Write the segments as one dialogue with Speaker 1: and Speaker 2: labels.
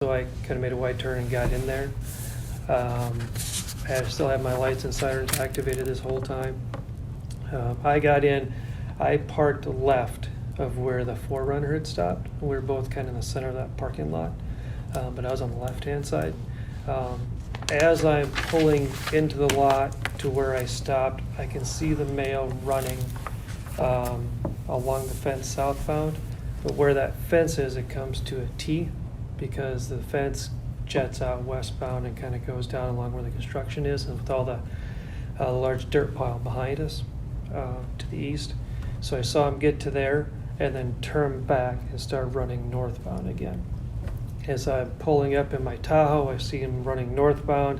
Speaker 1: So I kind of made a wide turn and got in there. I still have my lights and sirens activated this whole time. I got in, I parked left of where the 4Runner had stopped. We were both kind of in the center of that parking lot, but I was on the left-hand side. As I'm pulling into the lot to where I stopped, I can see the male running along the fence southbound. But where that fence is, it comes to a T because the fence jets out westbound and kind of goes down along where the construction is, and with all the large dirt pile behind us to the east. So I saw him get to there and then turn back and start running northbound again. As I'm pulling up in my Tahoe, I see him running northbound.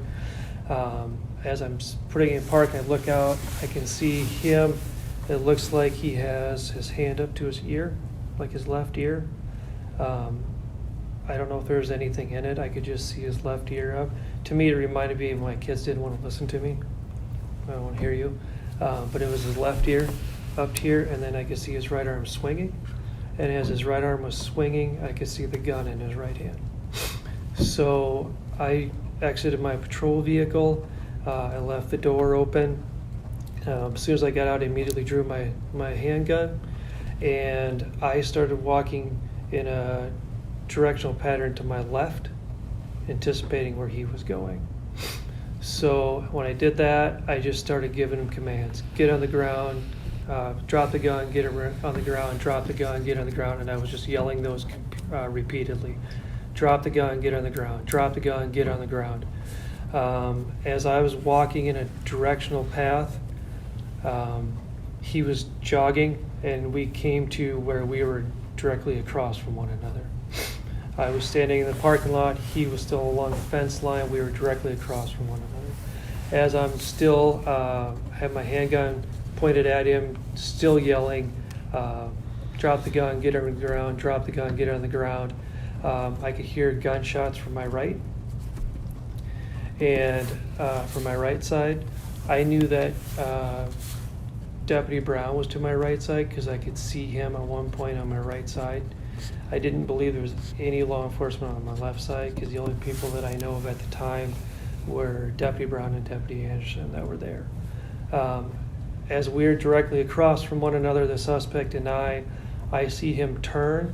Speaker 1: As I'm putting in park, I look out, I can see him. It looks like he has his hand up to his ear, like his left ear. I don't know if there's anything in it. I could just see his left ear up. To me, it reminded me of my kids didn't want to listen to me. I don't want to hear you. But it was his left ear up here, and then I could see his right arm swinging. And as his right arm was swinging, I could see the gun in his right hand. So I exited my patrol vehicle. I left the door open. As soon as I got out, I immediately drew my handgun, and I started walking in a directional pattern to my left, anticipating where he was going. So when I did that, I just started giving him commands. Get on the ground, drop the gun, get on the ground, drop the gun, get on the ground, and I was just yelling those repeatedly. Drop the gun, get on the ground, drop the gun, get on the ground. As I was walking in a directional path, he was jogging, and we came to where we were directly across from one another. I was standing in the parking lot. He was still along the fence line. We were directly across from one another. As I'm still, have my handgun pointed at him, still yelling, drop the gun, get on the ground, drop the gun, get on the ground. I could hear gunshots from my right. And from my right side, I knew that Deputy Brown was to my right side because I could see him at one point on my right side. I didn't believe there was any law enforcement on my left side because the only people that I know of at the time were Deputy Brown and Deputy Anderson that were there. As we're directly across from one another, the suspect and I see him turn,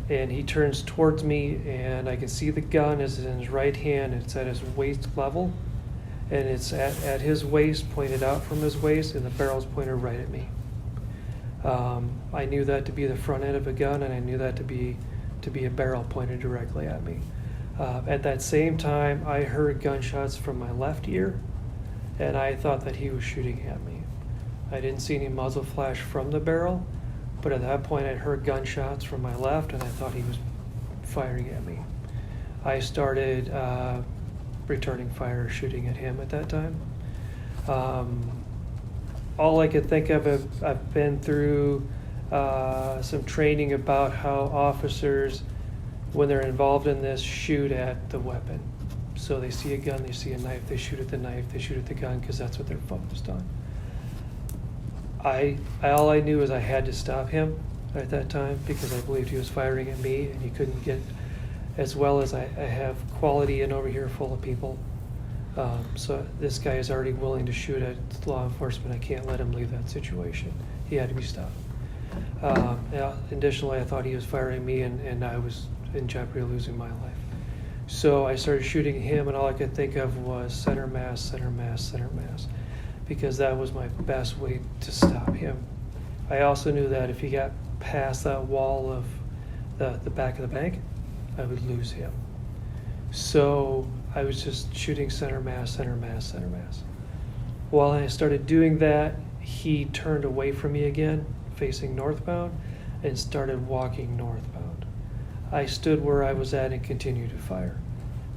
Speaker 1: and he turns towards me, and I can see the gun is in his right hand. It's at his waist level, and it's at his waist, pointed out from his waist, and the barrel's pointed right at me. I knew that to be the front end of a gun, and I knew that to be a barrel pointed directly at me. At that same time, I heard gunshots from my left ear, and I thought that he was shooting at me. I didn't see any muzzle flash from the barrel, but at that point I heard gunshots from my left, and I thought he was firing at me. I started returning fire, shooting at him at that time. All I could think of, I've been through some training about how officers, when they're involved in this, shoot at the weapon. So they see a gun, they see a knife, they shoot at the knife, they shoot at the gun because that's what they're focused on. All I knew is I had to stop him at that time because I believed he was firing at me, and he couldn't get, as well as I have quality in over here full of people. So this guy is already willing to shoot at law enforcement. I can't let him leave that situation. He had to be stopped. Additionally, I thought he was firing me, and I was in jeopardy of losing my life. So I started shooting him, and all I could think of was center mass, center mass, center mass, because that was my best way to stop him. I also knew that if he got past that wall of the back of the bank, I would lose him. So I was just shooting center mass, center mass, center mass. While I started doing that, he turned away from me again, facing northbound, and started walking northbound. I stood where I was at and continued to fire.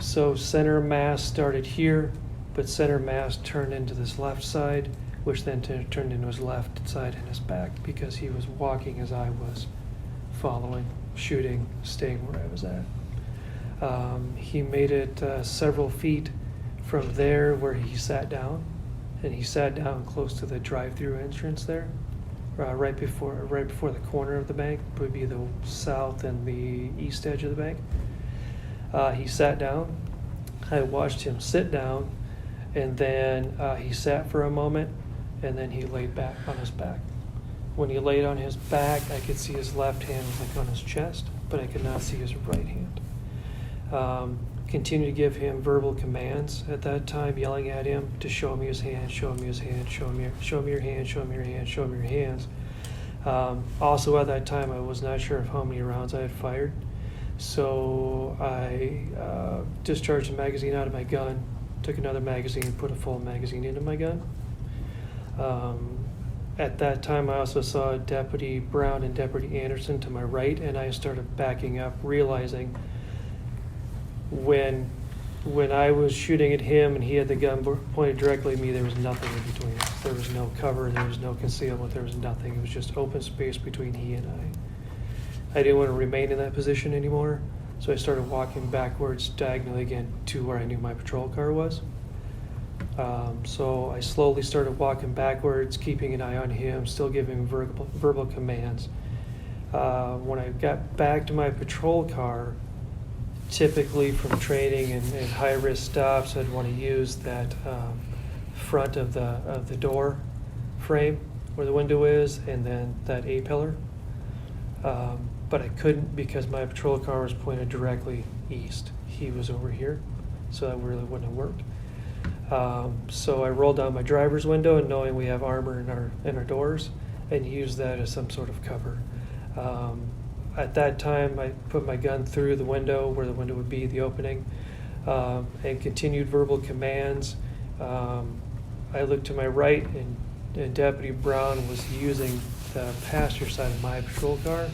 Speaker 1: So center mass started here, but center mass turned into this left side, which then turned into his left side and his back because he was walking as I was following, shooting, staying where I was at. He made it several feet from there where he sat down, and he sat down close to the drive-through entrance there, right before the corner of the bank, would be the south and the east edge of the bank. He sat down. I watched him sit down, and then he sat for a moment, and then he laid back on his back. When he laid on his back, I could see his left hand was like on his chest, but I could not see his right hand. Continued to give him verbal commands at that time, yelling at him to show me his hand, show me his hand, show me your hand, show me your hand, show me your hands. Also at that time, I was not sure of how many rounds I had fired. So I discharged the magazine out of my gun, took another magazine, put a full magazine into my gun. At that time, I also saw Deputy Brown and Deputy Anderson to my right, and I started backing up, realizing when I was shooting at him and he had the gun pointed directly at me, there was nothing in between us. There was no cover, there was no concealment, there was nothing. It was just open space between he and I didn't want to remain in that position anymore, so I started walking backwards diagonally again to where I knew my patrol car was. So I slowly started walking backwards, keeping an eye on him, still giving verbal commands. When I got back to my patrol car, typically from training and high-risk stops, I'd want to use that front of the door frame where the window is, and then that A-pillar. But I couldn't because my patrol car was pointed directly east. He was over here, so that really wouldn't have worked. So I rolled down my driver's window, and knowing we have armor in our doors, and used that as some sort of cover. At that time, I put my gun through the window where the window would be, the opening, and continued verbal commands. I looked to my right, and Deputy Brown was using the passenger side of my patrol car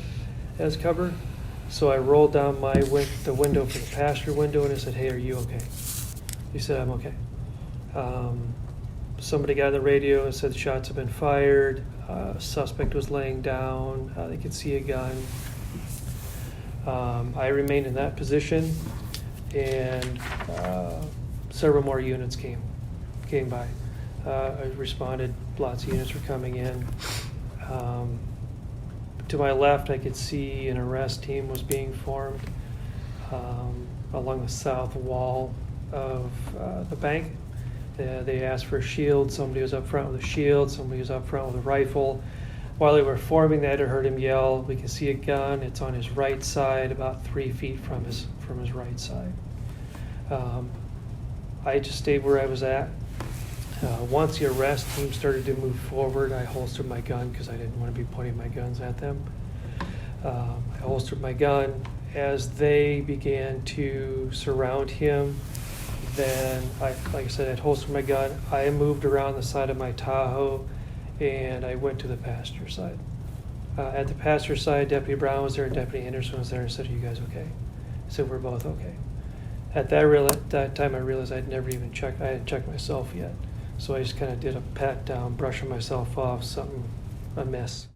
Speaker 1: as cover. So I rolled down the window for the passenger window, and I said, "Hey, are you okay?" He said, "I'm okay." Somebody got on the radio and said shots have been fired. Suspect was laying down. They could see a gun. I remained in that position, and several more units came by. I responded. Lots of units were coming in. To my left, I could see an arrest team was being formed along the south wall of the bank. They asked for a shield. Somebody was up front with a shield. Somebody was up front with a rifle. While they were forming that, I heard him yell, "We can see a gun. It's on his right side, about 3 feet from his right side." I just stayed where I was at. Once the arrest team started to move forward, I holstered my gun because I didn't want to be pointing my guns at them. I holstered my gun. As they began to surround him, then, like I said, I'd holstered my gun. I moved around the side of my Tahoe, and I went to the passenger side. At the passenger side, Deputy Brown was there, and Deputy Anderson was there, and said, "Are you guys okay?" I said, "We're both okay." At that time, I realized I'd never even checked. I hadn't checked myself yet. So I just kind of did a pat down, brushing myself off, something amiss.